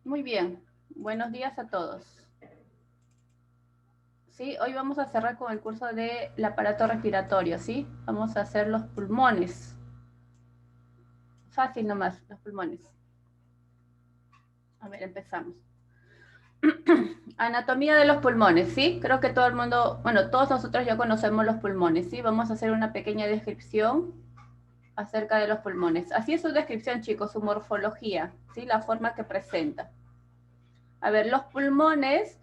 Muy bien, buenos días a todos. Sí, hoy vamos a cerrar con el curso del aparato respiratorio, ¿sí? Vamos a hacer los pulmones. Fácil nomás, los pulmones. A ver, empezamos. Anatomía de los pulmones, ¿sí? Creo que todo el mundo, bueno, todos nosotros ya conocemos los pulmones, ¿sí? Vamos a hacer una pequeña descripción acerca de los pulmones. Así es su descripción, chicos, su morfología, ¿sí? La forma que presenta. A ver, los pulmones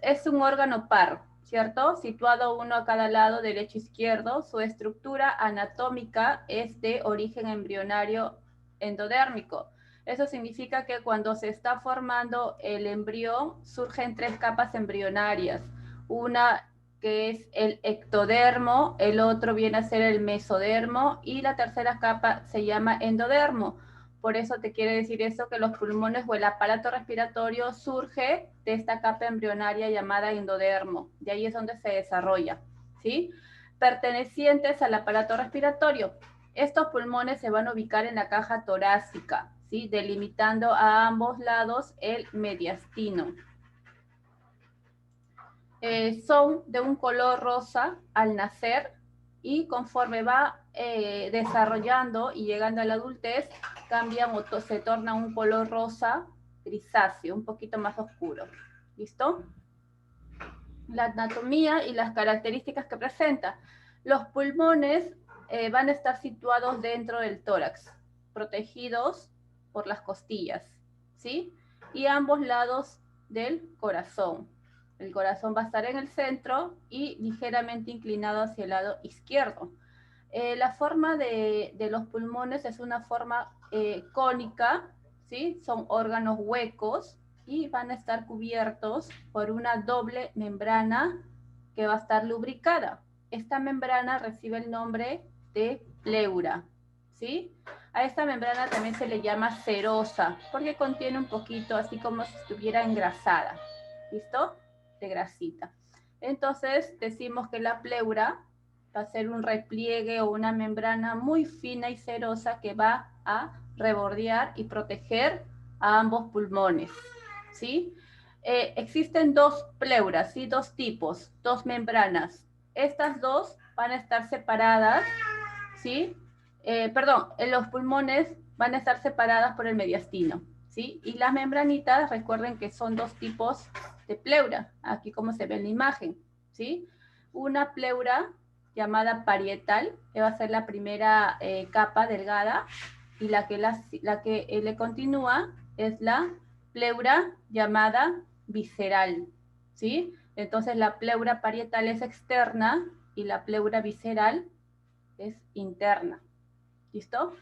es un órgano par, ¿cierto? Situado uno a cada lado, derecho e izquierdo. Su estructura anatómica es de origen embrionario endodérmico. Eso significa que cuando se está formando el embrión, surgen tres capas embrionarias. Una que es el ectodermo, el otro viene a ser el mesodermo y la tercera capa se llama endodermo. Por eso te quiere decir eso, que los pulmones o el aparato respiratorio surge de esta capa embrionaria llamada endodermo. De ahí es donde se desarrolla, ¿sí? Pertenecientes al aparato respiratorio. Estos pulmones se van a ubicar en la caja torácica, ¿sí? Delimitando a ambos lados el mediastino. Son de un color rosa al nacer y conforme va desarrollando y llegando a la adultez, cambian o se torna un color rosa grisáceo, un poquito más oscuro. ¿Listo? La anatomía y las características que presenta. Los pulmones van a estar situados dentro del tórax, protegidos por las costillas, ¿sí? Y a ambos lados del corazón. El corazón va a estar en el centro y ligeramente inclinado hacia el lado izquierdo. La forma de los pulmones es una forma cónica, ¿sí? Son órganos huecos y van a estar cubiertos por una doble membrana que va a estar lubricada. Esta membrana recibe el nombre de pleura, ¿sí? A esta membrana también se le llama serosa porque contiene un poquito, así como si estuviera engrasada, ¿listo? De grasita. Entonces decimos que la pleura va a ser un repliegue o una membrana muy fina y serosa que va a rebordear y proteger a ambos pulmones, ¿sí? Existen dos pleuras, ¿sí? Dos tipos, dos membranas. Estas dos van a estar separadas, ¿sí? Perdón, en los pulmones van a estar separadas por el mediastino, ¿sí? Y las membranitas, recuerden que son dos tipos de pleura, aquí como se ve en la imagen, ¿sí? Una pleura llamada parietal, que va a ser la primera capa delgada, y la que le continúa es la pleura llamada visceral, ¿sí? Entonces la pleura parietal es externa y la pleura visceral es interna. ¿Listo?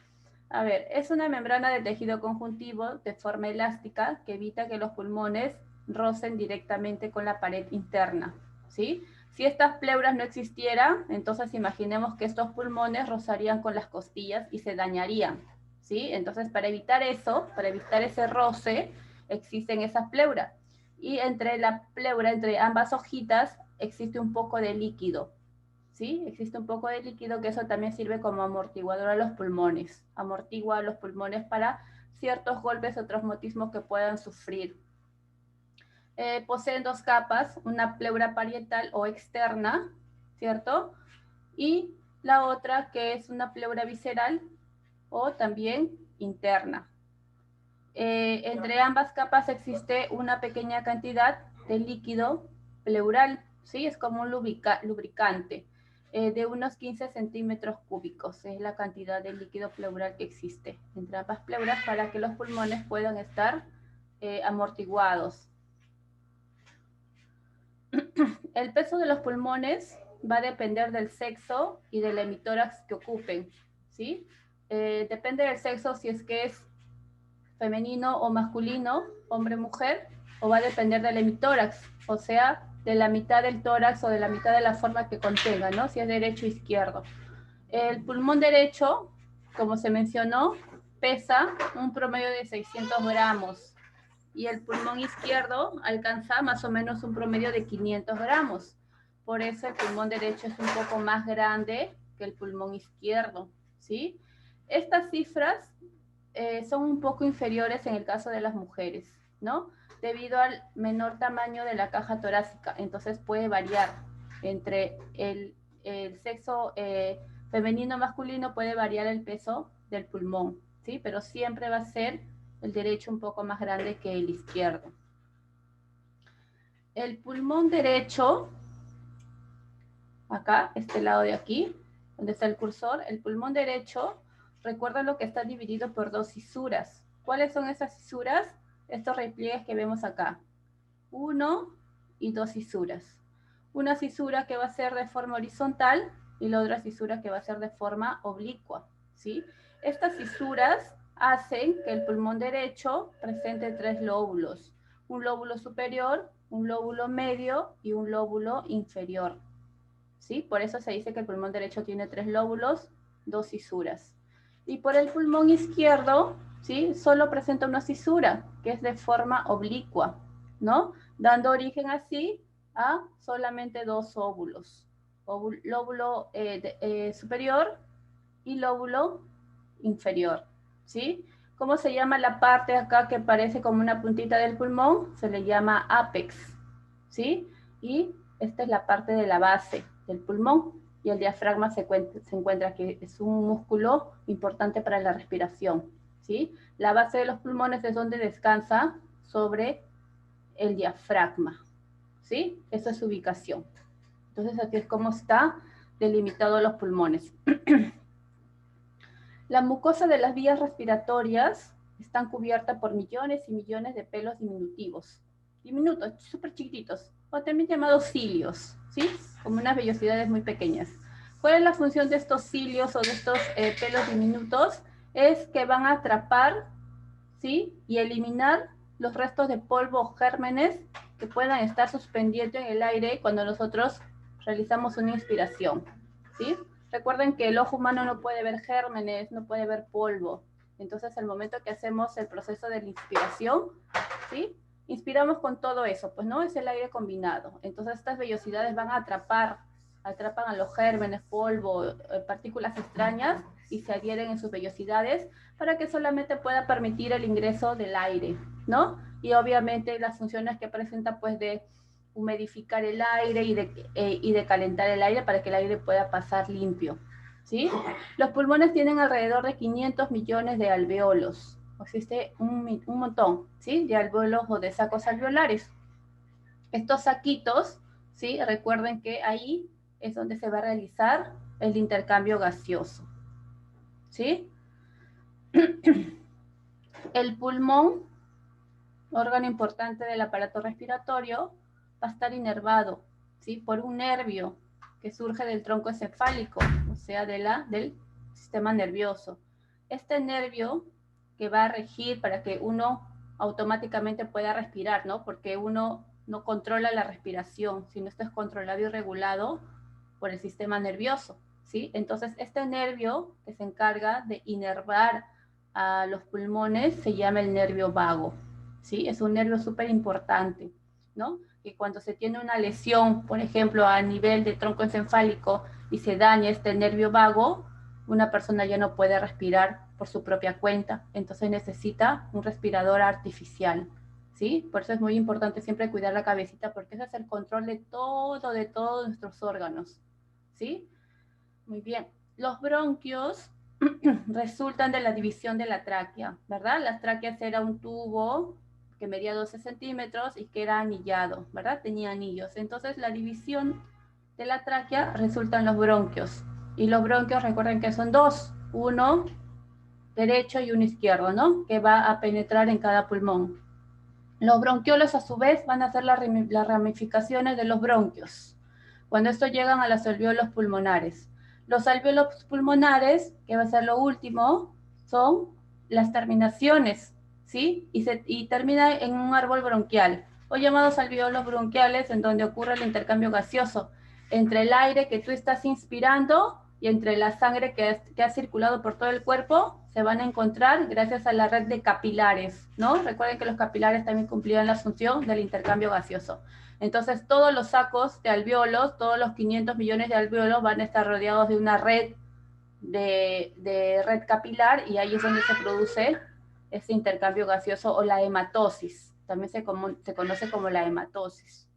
A ver, es una membrana de tejido conjuntivo de forma elástica que evita que los pulmones rocen directamente con la pared interna, ¿sí? Si estas pleuras no existieran, entonces imaginemos que estos pulmones rozarían con las costillas y se dañarían, ¿sí? Entonces, para evitar eso, para evitar ese roce, existen esas pleuras. Y entre la pleura, entre ambas hojitas, existe un poco de líquido, ¿sí? Existe un poco de líquido que eso también sirve como amortiguador a los pulmones. Amortigua a los pulmones para ciertos golpes o traumatismos que puedan sufrir. Poseen dos capas, una pleura parietal o externa, ¿cierto? Y la otra que es una pleura visceral o también interna. Entre ambas capas existe una pequeña cantidad de líquido pleural, ¿sí? Es como un lubricante de unos 15 centímetros cúbicos. Es la cantidad de líquido pleural que existe entre ambas pleuras para que los pulmones puedan estar amortiguados. El peso de los pulmones va a depender del sexo y del hemitórax que ocupen, ¿sí? Depende del sexo si es que es femenino o masculino, hombre-mujer, o va a depender del hemitórax, o sea, de la mitad del tórax o de la mitad de la forma que contenga, ¿no? Si es derecho o izquierdo. El pulmón derecho, como se mencionó, pesa un promedio de 600 gramos y el pulmón izquierdo alcanza más o menos un promedio de 500 gramos. Por eso el pulmón derecho es un poco más grande que el pulmón izquierdo, ¿sí? Estas cifras son un poco inferiores en el caso de las mujeres, ¿no? Debido al menor tamaño de la caja torácica. Entonces puede variar entre el sexo femenino masculino, puede variar el peso del pulmón, ¿sí? Pero siempre va a ser el derecho un poco más grande que el izquierdo. El pulmón derecho, acá, este lado de aquí, donde está el cursor, el pulmón derecho, recuerda lo que está dividido por dos fisuras. ¿Cuáles son esas fisuras? Estos repliegues que vemos acá. 1 y 2 fisuras. Una fisura que va a ser de forma horizontal y la otra fisura que va a ser de forma oblicua, ¿sí? Estas fisuras hacen que el pulmón derecho presente 3 lóbulos. Un lóbulo superior, un lóbulo medio y un lóbulo inferior, ¿sí? Por eso se dice que el pulmón derecho tiene 3 lóbulos, 2 fisuras. Y por el pulmón izquierdo, ¿sí? Solo presenta una fisura, que es de forma oblicua, ¿no? Dando origen así a solamente 2 óvulos. Lóbulo superior y lóbulo inferior, ¿sí? ¿Cómo se llama la parte acá que parece como una puntita del pulmón? Se le llama ápex, ¿sí? Y esta es la parte de la base del pulmón y el diafragma se encuentra que es un músculo importante para la respiración, ¿sí? La base de los pulmones es donde descansa sobre el diafragma, ¿sí? Esa es su ubicación. Entonces aquí es como está delimitado los pulmones. La mucosa de las vías respiratorias están cubiertas por millones y millones de pelos diminutos, súper chiquititos, o también llamados cilios, ¿sí? Como unas vellosidades muy pequeñas. ¿Cuál es la función de estos cilios o de estos pelos diminutos? Es que van a atrapar, ¿sí? Y eliminar los restos de polvo o gérmenes que puedan estar suspendiendo en el aire cuando nosotros realizamos una inspiración, ¿sí? Recuerden que el ojo humano no puede ver gérmenes, no puede ver polvo. Entonces, al momento que hacemos el proceso de la inspiración, ¿sí? Inspiramos con todo eso, pues no es el aire combinado. Entonces, estas vellosidades van a atrapan a los gérmenes, polvo, partículas extrañas y se adhieren en sus vellosidades para que solamente pueda permitir el ingreso del aire, ¿no? Y obviamente las funciones que presenta, pues de humidificar el aire y de calentar el aire para que el aire pueda pasar limpio, ¿sí? Los pulmones tienen alrededor de 500 millones de alveolos. Existe un montón, ¿sí? De alveolos o de sacos alveolares. Estos saquitos, ¿sí? Recuerden que ahí es donde se va a realizar el intercambio gaseoso, ¿sí? El pulmón, órgano importante del aparato respiratorio, va a estar inervado, ¿sí? Por un nervio que surge del tronco encefálico, o sea, del sistema nervioso. Este nervio que va a regir para que uno automáticamente pueda respirar, ¿no? Porque uno no controla la respiración, sino esto es controlado y regulado por el sistema nervioso, ¿sí? Entonces, este nervio que se encarga de inervar a los pulmones se llama el nervio vago, ¿sí? Es un nervio súper importante, ¿no? Que cuando se tiene una lesión, por ejemplo, a nivel de tronco encefálico y se daña este nervio vago, una persona ya no puede respirar por su propia cuenta, entonces necesita un respirador artificial, ¿sí? Por eso es muy importante siempre cuidar la cabecita, porque ese es el control de todos nuestros órganos, ¿sí? Muy bien. Los bronquios resultan de la división de la tráquea, ¿verdad? La tráquea era un tubo que medía 12 centímetros y que era anillado, ¿verdad? Tenía anillos. Entonces, la división de la tráquea resultan los bronquios. Y los bronquios, recuerden que son dos, uno derecho y uno izquierdo, ¿no? Que va a penetrar en cada pulmón. Los bronquiolos, a su vez, van a ser las ramificaciones de los bronquios, cuando estos llegan a los alvéolos pulmonares. Los alvéolos pulmonares, que va a ser lo último, son las terminaciones, ¿sí? Y termina en un árbol bronquial, o llamados alvéolos bronquiales, en donde ocurre el intercambio gaseoso entre el aire que tú estás inspirando y entre la sangre que ha circulado por todo el cuerpo, se van a encontrar gracias a la red de capilares, ¿no? Recuerden que los capilares también cumplían la función del intercambio gaseoso. Entonces, todos los sacos de alvéolos, todos los 500 millones de alvéolos van a estar rodeados de una red de red capilar y ahí es donde se produce ese intercambio gaseoso o la hematosis, También se conoce como la hematosis.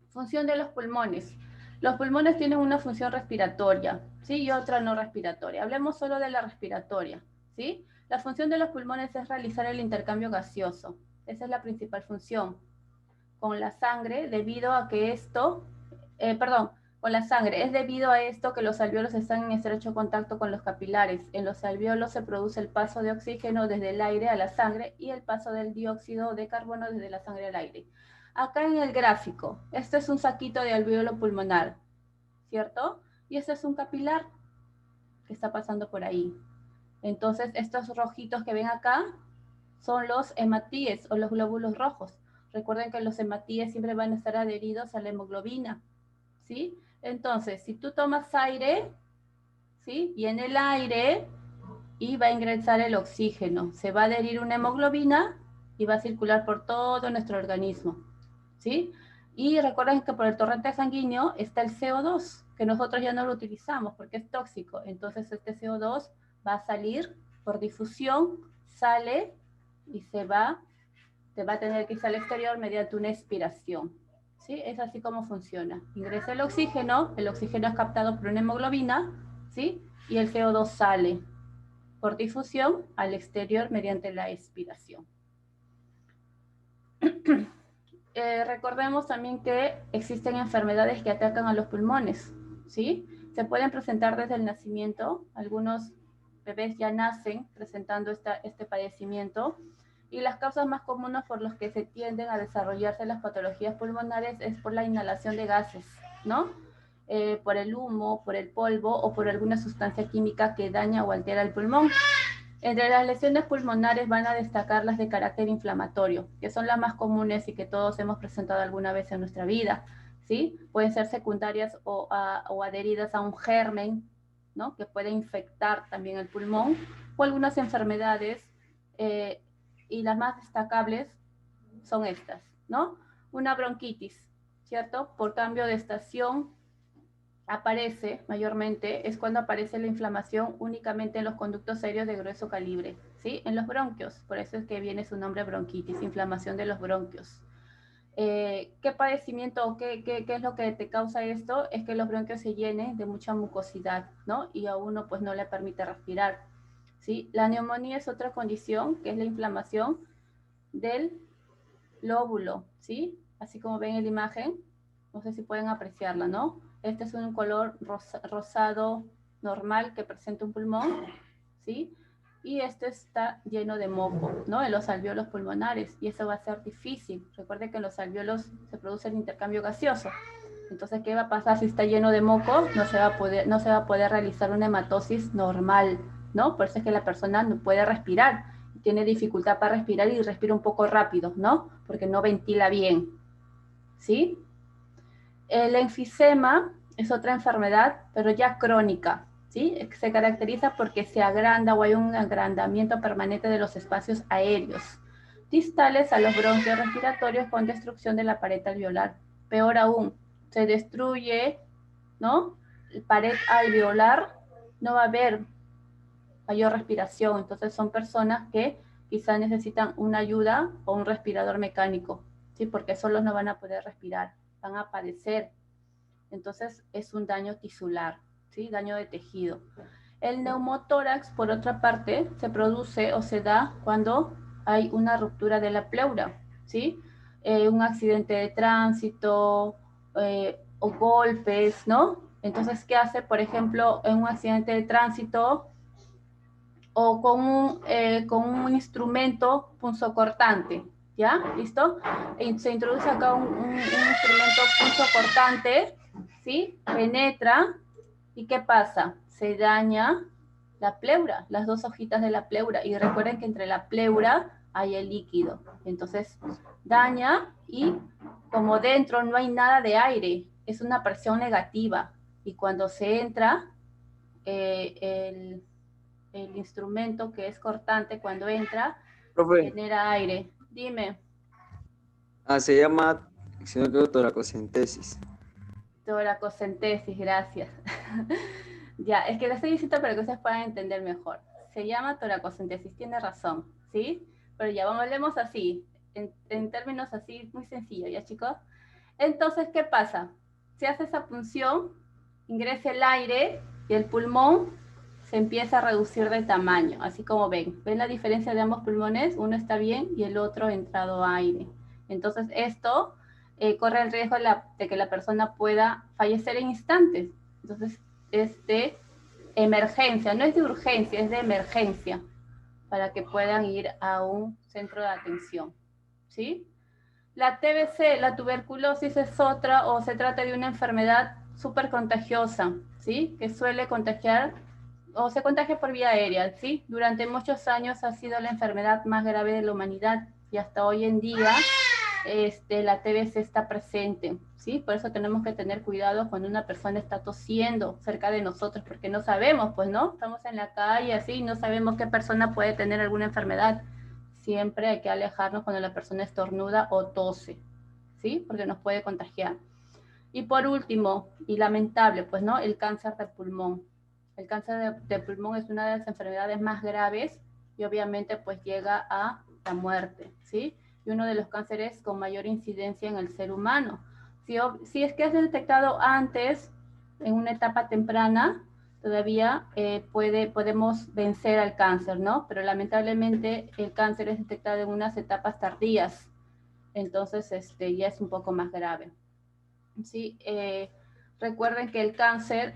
Función de los pulmones. Los pulmones tienen una función respiratoria, ¿sí? Y otra no respiratoria. Hablemos solo de la respiratoria, ¿sí? La función de los pulmones es realizar el intercambio gaseoso. Esa es la principal función. Con la sangre, debido a que esto, con la sangre, es debido a esto que los alvéolos están en estrecho contacto con los capilares. En los alvéolos se produce el paso de oxígeno desde el aire a la sangre y el paso del dióxido de carbono desde la sangre al aire. Acá en el gráfico, este es un saquito de alvéolo pulmonar, ¿cierto? Y este es un capilar que está pasando por ahí. Entonces, estos rojitos que ven acá son los hematíes o los glóbulos rojos. Recuerden que los hematíes siempre van a estar adheridos a la hemoglobina, ¿sí? Entonces, si tú tomas aire, ¿sí? Viene el aire y va a ingresar el oxígeno. Se va a adherir una hemoglobina y va a circular por todo nuestro organismo, ¿sí? Y recuerden que por el torrente sanguíneo está el CO2, que nosotros ya no lo utilizamos porque es tóxico. Entonces, este CO2 va a salir por difusión, sale y se va a tener que irse al exterior mediante una expiración. ¿Sí? Es así como funciona. Ingresa el oxígeno es captado por una hemoglobina, ¿sí? Y el CO2 sale por difusión al exterior mediante la expiración. Recordemos también que existen enfermedades que atacan a los pulmones, ¿sí? Se pueden presentar desde el nacimiento. Algunos bebés ya nacen presentando este padecimiento. Y las causas más comunes por las que se tienden a desarrollarse las patologías pulmonares es por la inhalación de gases, ¿no? Por el humo, por el polvo o por alguna sustancia química que daña o altera el pulmón. Entre las lesiones pulmonares van a destacar las de carácter inflamatorio, que son las más comunes y que todos hemos presentado alguna vez en nuestra vida, ¿sí? Pueden ser secundarias o adheridas a un germen, ¿no? Que puede infectar también el pulmón, o algunas enfermedades, y las más destacables son estas, ¿no? Una bronquitis, ¿cierto? Por cambio de estación aparece mayormente, es cuando aparece la inflamación únicamente en los conductos aéreos de grueso calibre, ¿sí? En los bronquios, por eso es que viene su nombre bronquitis, inflamación de los bronquios. ¿Qué padecimiento o qué es lo que te causa esto? Es que los bronquios se llenen de mucha mucosidad, ¿no? Y a uno pues no le permite respirar, ¿sí? La neumonía es otra condición, que es la inflamación del lóbulo, ¿sí? Así como ven en la imagen, no sé si pueden apreciarla, ¿no? Este es un color rosado normal que presenta un pulmón, ¿sí? Y este está lleno de moco, ¿no? En los alvéolos pulmonares, y eso va a ser difícil. Recuerden que en los alvéolos se produce el intercambio gaseoso. Entonces, ¿qué va a pasar si está lleno de moco? No se va a poder realizar una hematosis normal, ¿no? Por eso es que la persona no puede respirar, tiene dificultad para respirar y respira un poco rápido, ¿no? Porque no ventila bien, ¿sí? El enfisema es otra enfermedad, pero ya crónica, ¿sí? Se caracteriza porque se agranda o hay un agrandamiento permanente de los espacios aéreos distales a los bronquios respiratorios con destrucción de la pared alveolar. Peor aún, se destruye, ¿no? La pared alveolar, no va a haber mayor respiración. Entonces son personas que quizás necesitan una ayuda o un respirador mecánico, ¿sí? Porque solos no van a poder respirar, van a padecer. Entonces es un daño tisular, ¿sí? Daño de tejido. El neumotórax, por otra parte, se produce o se da cuando hay una ruptura de la pleura, ¿sí? Un accidente de tránsito o golpes, ¿no? Entonces, ¿qué hace? Por ejemplo, en un accidente de tránsito o con un instrumento punzocortante, ¿ya? ¿Listo? Se introduce acá un instrumento punzocortante, ¿sí? Penetra, ¿y qué pasa? Se daña la pleura, las dos hojitas de la pleura, y recuerden que entre la pleura hay el líquido, entonces daña, y como dentro no hay nada de aire, es una presión negativa, y cuando se entra, el instrumento que es cortante, cuando entra, Profe, genera aire. Dime. se llama, si no me equivoco, toracocentesis. Toracocentesis, gracias. Ya, es que lo estoy diciendo para que ustedes puedan entender mejor. Se llama toracocentesis, tiene razón, ¿sí? Pero ya, vamos, hablemos así. en términos así muy sencillos, ¿ya chicos? Entonces, ¿qué pasa? Se hace esa punción, ingresa el aire y el pulmón se empieza a reducir de tamaño, así como ven. ¿Ven la diferencia de ambos pulmones? Uno está bien y el otro ha entrado aire. Entonces, esto corre el riesgo de que la persona pueda fallecer en instantes. Entonces, es de emergencia, no es de urgencia, es de emergencia, para que puedan ir a un centro de atención, ¿sí? La TBC, la tuberculosis, es otra, o se trata de una enfermedad súper contagiosa, ¿sí? Que suele contagiar, o se contagia por vía aérea, ¿sí? Durante muchos años ha sido la enfermedad más grave de la humanidad y hasta hoy en día la TBC está presente, ¿sí? Por eso tenemos que tener cuidado cuando una persona está tosiendo cerca de nosotros, porque no sabemos, pues, ¿no? Estamos en la calle, así, no sabemos qué persona puede tener alguna enfermedad. Siempre hay que alejarnos cuando la persona estornuda o tose, ¿sí? Porque nos puede contagiar. Y por último, y lamentable, pues, ¿no? El cáncer de pulmón. El cáncer de pulmón es una de las enfermedades más graves y obviamente pues llega a la muerte, ¿sí? Y uno de los cánceres con mayor incidencia en el ser humano. Si es que es detectado antes, en una etapa temprana, todavía podemos vencer al cáncer, ¿no? Pero lamentablemente el cáncer es detectado en unas etapas tardías, entonces ya es un poco más grave. ¿Sí? Recuerden que el cáncer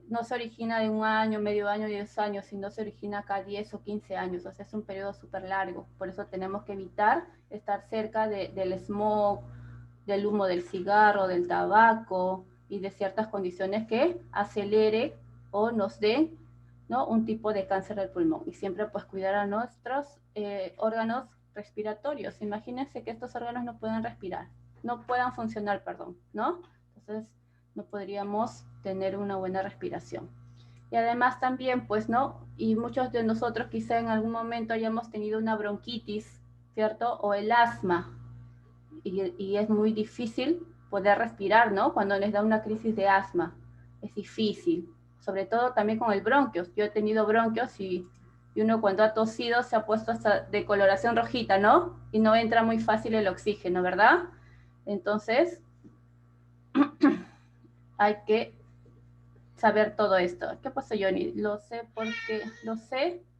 no se origina de un año, medio año, 10 años, sino se origina cada 10 o 15 años, o sea, es un periodo súper largo. Por eso tenemos que evitar estar cerca del smog, del humo del cigarro, del tabaco y de ciertas condiciones que acelere o nos den, ¿no?, un tipo de cáncer del pulmón. Y siempre pues cuidar a nuestros órganos respiratorios. Imagínense que estos órganos no pueden respirar, no puedan funcionar, perdón, ¿no? Entonces no podríamos tener una buena respiración. Y además también, pues, ¿no? Y muchos de nosotros quizá en algún momento hayamos tenido una bronquitis, ¿cierto? O el asma. Y es muy difícil poder respirar, ¿no? Cuando les da una crisis de asma. Es difícil. Sobre todo también con el bronquios. Yo he tenido bronquios y uno cuando ha tosido se ha puesto hasta de coloración rojita, ¿no? Y no entra muy fácil el oxígeno, ¿verdad? Entonces, hay que saber todo esto. ¿Qué pasó, Johnny? Lo sé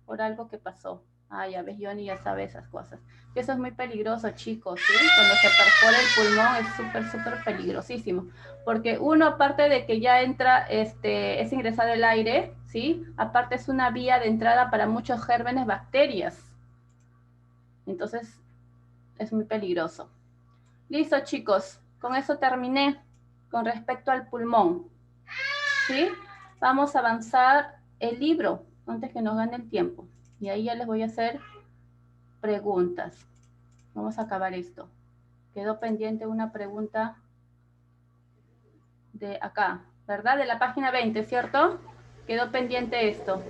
por algo que pasó. Ah, ya ves, Johnny ya sabe esas cosas. Y eso es muy peligroso, chicos, ¿sí? Cuando se perfora el pulmón es súper, súper peligrosísimo. Porque uno, aparte de que ya entra, es ingresado el aire, ¿sí? Aparte es una vía de entrada para muchos gérmenes, bacterias. Entonces, es muy peligroso. Listo, chicos. Con eso terminé con respecto al pulmón. ¿Sí? Vamos a avanzar el libro antes que nos gane el tiempo. Y ahí ya les voy a hacer preguntas. Vamos a acabar esto. Quedó pendiente una pregunta de acá, ¿verdad? De la página 20, ¿cierto? Quedó pendiente esto.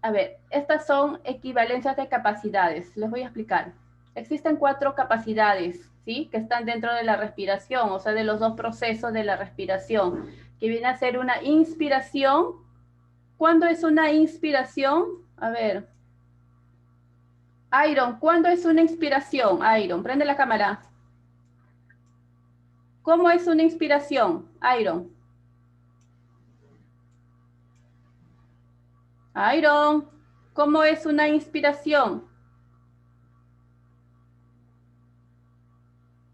A ver, estas son equivalencias de capacidades. Les voy a explicar. Existen 4 capacidades, ¿sí? Que están dentro de la respiración, o sea, de los 2 procesos de la respiración, que viene a ser una inspiración. ¿Cuándo es una inspiración? A ver. Iron, ¿cuándo es una inspiración? Iron, prende la cámara. ¿Cómo es una inspiración? Iron. Iron, ¿cómo es una inspiración?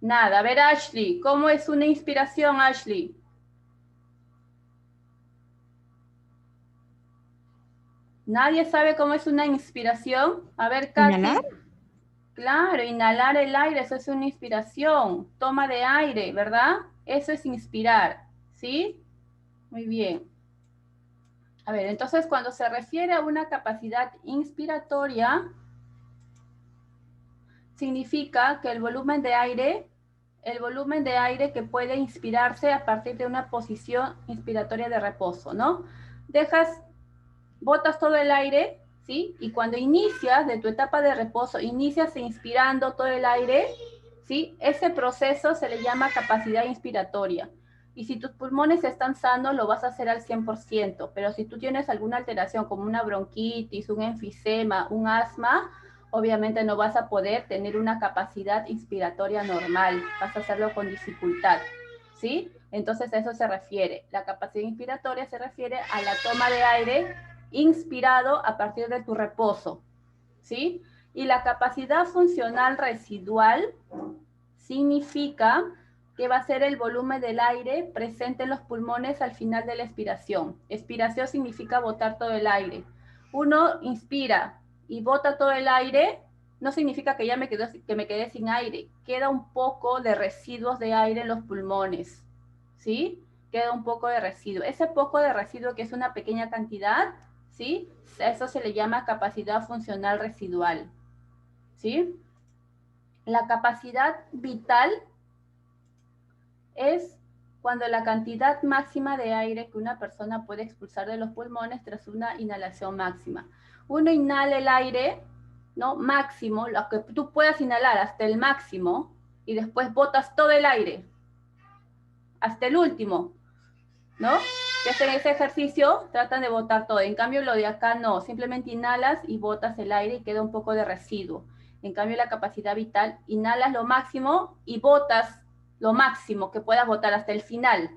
Nada. A ver, Ashley, ¿cómo es una inspiración, Ashley? ¿Nadie sabe cómo es una inspiración? A ver, Katy. ¿Inhalar? Claro, inhalar el aire, eso es una inspiración. Toma de aire, ¿verdad? Eso es inspirar, ¿sí? Muy bien. A ver, entonces cuando se refiere a una capacidad inspiratoria, significa que el volumen de aire que puede inspirarse a partir de una posición inspiratoria de reposo, ¿no? Botas todo el aire, ¿sí? Y cuando inicias de tu etapa de reposo, inicias inspirando todo el aire, ¿sí? Ese proceso se le llama capacidad inspiratoria. Y si tus pulmones están sanos, lo vas a hacer al 100%. Pero si tú tienes alguna alteración como una bronquitis, un enfisema, un asma, obviamente no vas a poder tener una capacidad inspiratoria normal, vas a hacerlo con dificultad, ¿sí? Entonces a eso se refiere. La capacidad inspiratoria se refiere a la toma de aire inspirado a partir de tu reposo, ¿sí? Y la capacidad funcional residual significa que va a ser el volumen del aire presente en los pulmones al final de la expiración. Expiración significa botar todo el aire. Uno inspira y bota todo el aire, no significa que ya me quedé sin aire. Queda un poco de residuos de aire en los pulmones, ¿sí? Queda un poco de residuo. Ese poco de residuo, que es una pequeña cantidad, ¿sí? Eso se le llama capacidad funcional residual, ¿sí? La capacidad vital es cuando la cantidad máxima de aire que una persona puede expulsar de los pulmones tras una inhalación máxima. Uno inhala el aire, ¿no? Máximo, lo que tú puedas inhalar hasta el máximo, y después botas todo el aire, hasta el último, ¿no? Si hacen ese ejercicio, tratan de botar todo. En cambio, lo de acá no, simplemente inhalas y botas el aire y queda un poco de residuo. En cambio, la capacidad vital, inhalas lo máximo y botas lo máximo que puedas botar hasta el final,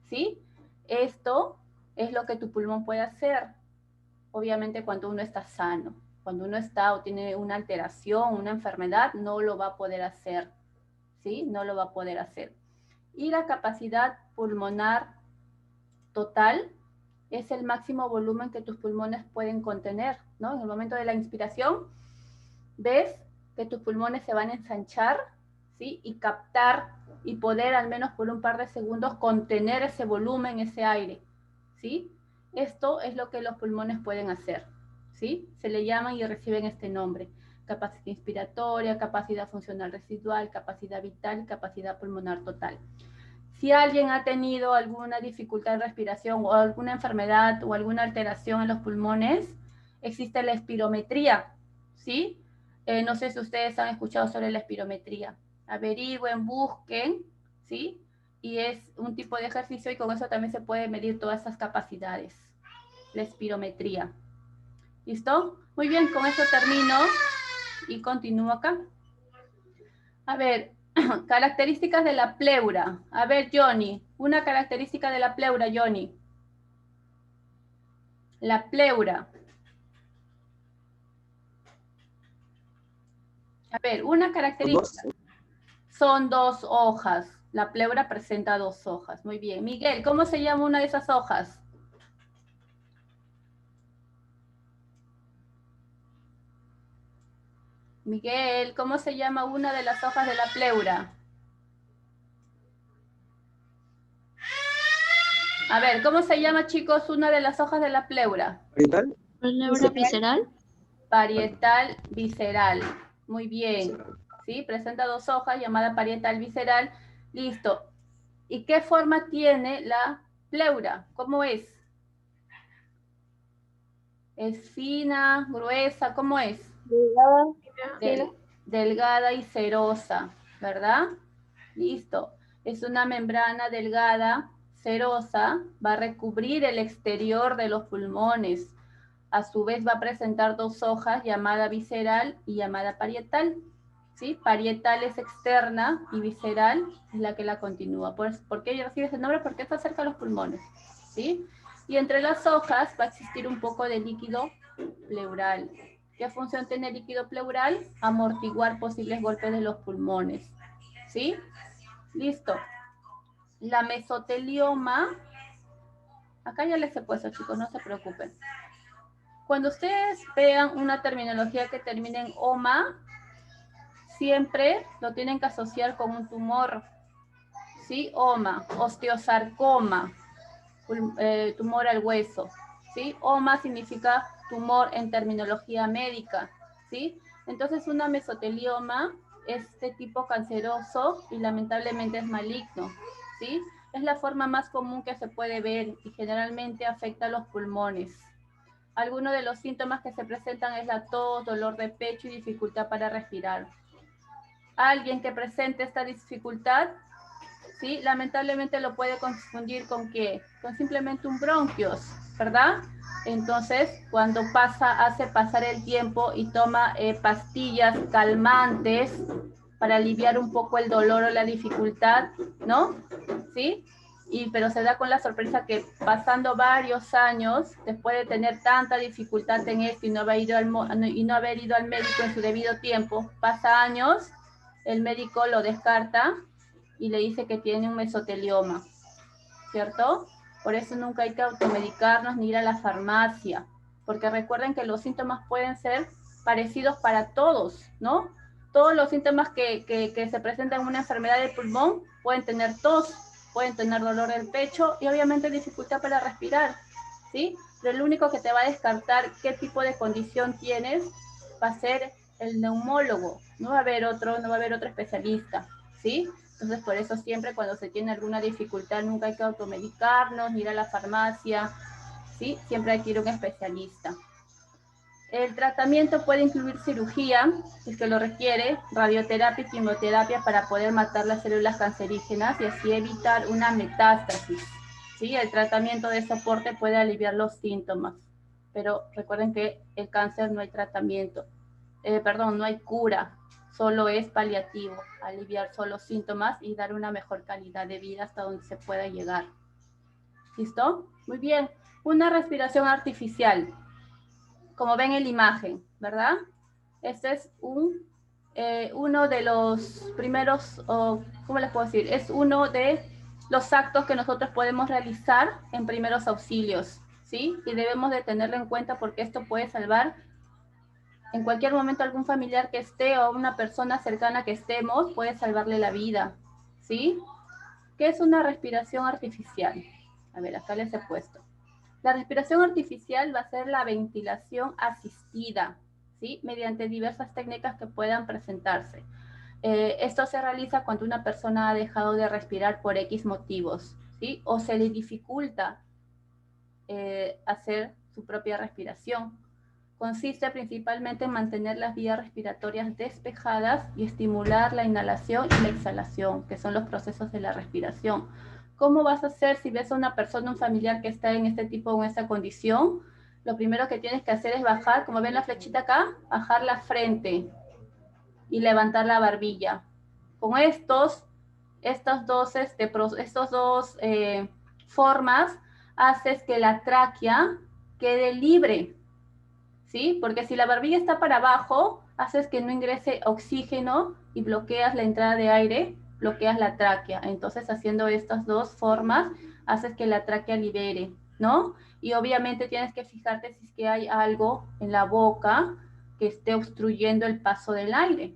¿sí? Esto es lo que tu pulmón puede hacer, obviamente cuando uno está sano. Cuando uno está o tiene una alteración, una enfermedad, no lo va a poder hacer, ¿sí? No lo va a poder hacer. Y la capacidad pulmonar total es el máximo volumen que tus pulmones pueden contener, ¿no? En el momento de la inspiración, ves que tus pulmones se van a ensanchar, ¿sí? Y captar y poder al menos por un par de segundos contener ese volumen, ese aire, ¿sí? Esto es lo que los pulmones pueden hacer, ¿sí? Se le llaman y reciben este nombre: capacidad inspiratoria, capacidad funcional residual, capacidad vital, capacidad pulmonar total. Si alguien ha tenido alguna dificultad en respiración o alguna enfermedad o alguna alteración en los pulmones, existe la espirometría, ¿sí? No sé si ustedes han escuchado sobre la espirometría. Averigüen, busquen, ¿sí? Y es un tipo de ejercicio y con eso también se puede medir todas esas capacidades. La espirometría. ¿Listo? Muy bien, con eso termino y continúo acá. A ver, características de la pleura. A ver, Johnny, una característica de la pleura, Johnny. La pleura. A ver, una característica. Son dos hojas. La pleura presenta dos hojas. Muy bien. Miguel, ¿cómo se llama una de esas hojas? Miguel, ¿cómo se llama una de las hojas de la pleura? A ver, ¿cómo se llama, chicos, una de las hojas de la pleura? ¿Parietal? ¿Pleura visceral? Parietal visceral. Muy bien. ¿Sí? Presenta dos hojas, llamada parietal visceral. Listo. ¿Y qué forma tiene la pleura? ¿Cómo es? ¿Es fina, gruesa? ¿Cómo es? Delgada y cerosa, ¿verdad? Listo. Es una membrana delgada, cerosa, va a recubrir el exterior de los pulmones. A su vez va a presentar dos hojas, llamada visceral y llamada parietal, ¿sí? Parietal es externa y visceral es la que la continúa. ¿Por qué recibe ese nombre? Porque está cerca de los pulmones, ¿sí? Y entre las hojas va a existir un poco de líquido pleural. ¿Qué función tiene el líquido pleural? Amortiguar posibles golpes de los pulmones, ¿sí? Listo. La mesotelioma, acá ya les he puesto, chicos, no se preocupen. Cuando ustedes vean una terminología que termine en oma, siempre lo tienen que asociar con un tumor, ¿sí? Oma, osteosarcoma, tumor al hueso, ¿sí? Oma significa tumor en terminología médica, ¿sí? Entonces una mesotelioma es de tipo canceroso y lamentablemente es maligno, ¿sí? Es la forma más común que se puede ver y generalmente afecta a los pulmones. Algunos de los síntomas que se presentan es la tos, dolor de pecho y dificultad para respirar. Alguien que presente esta dificultad, ¿sí? Lamentablemente lo puede confundir con ¿qué? Con simplemente un bronquios, ¿verdad? Entonces, cuando hace pasar el tiempo y toma pastillas calmantes para aliviar un poco el dolor o la dificultad, ¿no? ¿Sí? Pero se da con la sorpresa que pasando varios años, después de tener tanta dificultad en esto y no haber ido al médico en su debido tiempo, pasa años, el médico lo descarta y le dice que tiene un mesotelioma, ¿cierto? Por eso nunca hay que automedicarnos ni ir a la farmacia, porque recuerden que los síntomas pueden ser parecidos para todos, ¿no? Todos los síntomas que se presentan en una enfermedad del pulmón pueden tener tos, pueden tener dolor del pecho y obviamente dificultad para respirar, ¿sí? Pero lo único que te va a descartar qué tipo de condición tienes va a ser el neumólogo, no va a haber otro especialista, ¿sí? Entonces, por eso siempre cuando se tiene alguna dificultad nunca hay que automedicarnos, ni ir a la farmacia, ¿sí? Siempre hay que ir a un especialista. El tratamiento puede incluir cirugía, si es que lo requiere, radioterapia y quimioterapia para poder matar las células cancerígenas y así evitar una metástasis, ¿sí? El tratamiento de soporte puede aliviar los síntomas, pero recuerden que el cáncer no hay tratamiento, no hay cura, solo es paliativo, aliviar solo síntomas y dar una mejor calidad de vida hasta donde se pueda llegar. ¿Listo? Muy bien. Una respiración artificial, como ven en la imagen, ¿verdad? Este es uno de los primeros, ¿cómo les puedo decir? Es uno de los actos que nosotros podemos realizar en primeros auxilios, ¿sí? Y debemos de tenerlo en cuenta porque esto puede salvar en cualquier momento algún familiar que esté o una persona cercana que estemos, puede salvarle la vida, ¿sí? ¿Qué es una respiración artificial? A ver, acá les he puesto. La respiración artificial va a ser la ventilación asistida, ¿sí? Mediante diversas técnicas que puedan presentarse. Esto se realiza cuando una persona ha dejado de respirar por X motivos, ¿sí? O se le dificulta hacer su propia respiración. Consiste principalmente en mantener las vías respiratorias despejadas y estimular la inhalación y la exhalación, que son los procesos de la respiración. ¿Cómo vas a hacer si ves a una persona, un familiar que está en este tipo o en esta condición? Lo primero que tienes que hacer es bajar, como ven la flechita acá, bajar la frente y levantar la barbilla. Con estas dos formas, haces que la tráquea quede libre, ¿sí? Porque si la barbilla está para abajo, haces que no ingrese oxígeno y bloqueas la entrada de aire, bloqueas la tráquea. Entonces, haciendo estas dos formas, haces que la tráquea libere, ¿no? Y obviamente tienes que fijarte si es que hay algo en la boca que esté obstruyendo el paso del aire,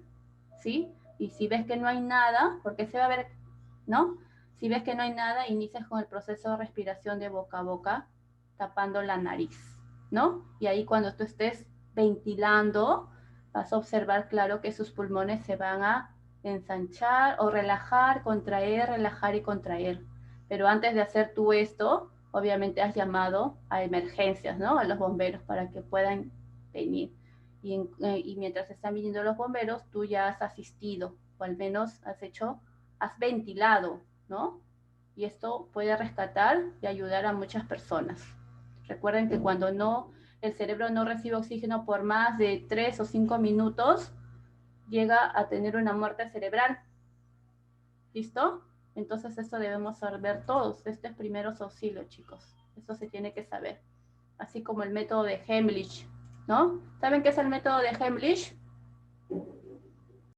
¿sí? Y si ves que no hay nada, porque se va a ver, ¿no? Si ves que no hay nada, inicias con el proceso de respiración de boca a boca, tapando la nariz, ¿no? Y ahí cuando tú estés ventilando, vas a observar, claro, que sus pulmones se van a ensanchar o relajar, contraer, relajar y contraer. Pero antes de hacer tú esto, obviamente has llamado a emergencias, ¿no? A los bomberos para que puedan venir. Y mientras están viniendo los bomberos, tú ya has asistido, o al menos has ventilado, ¿no? Y esto puede rescatar y ayudar a muchas personas. Recuerden que cuando el cerebro no recibe oxígeno por más de 3 o 5 minutos, llega a tener una muerte cerebral. ¿Listo? Entonces esto debemos saber todos. Este es primeros auxilios, chicos. Esto se tiene que saber. Así como el método de Heimlich, ¿no? ¿Saben qué es el método de Heimlich?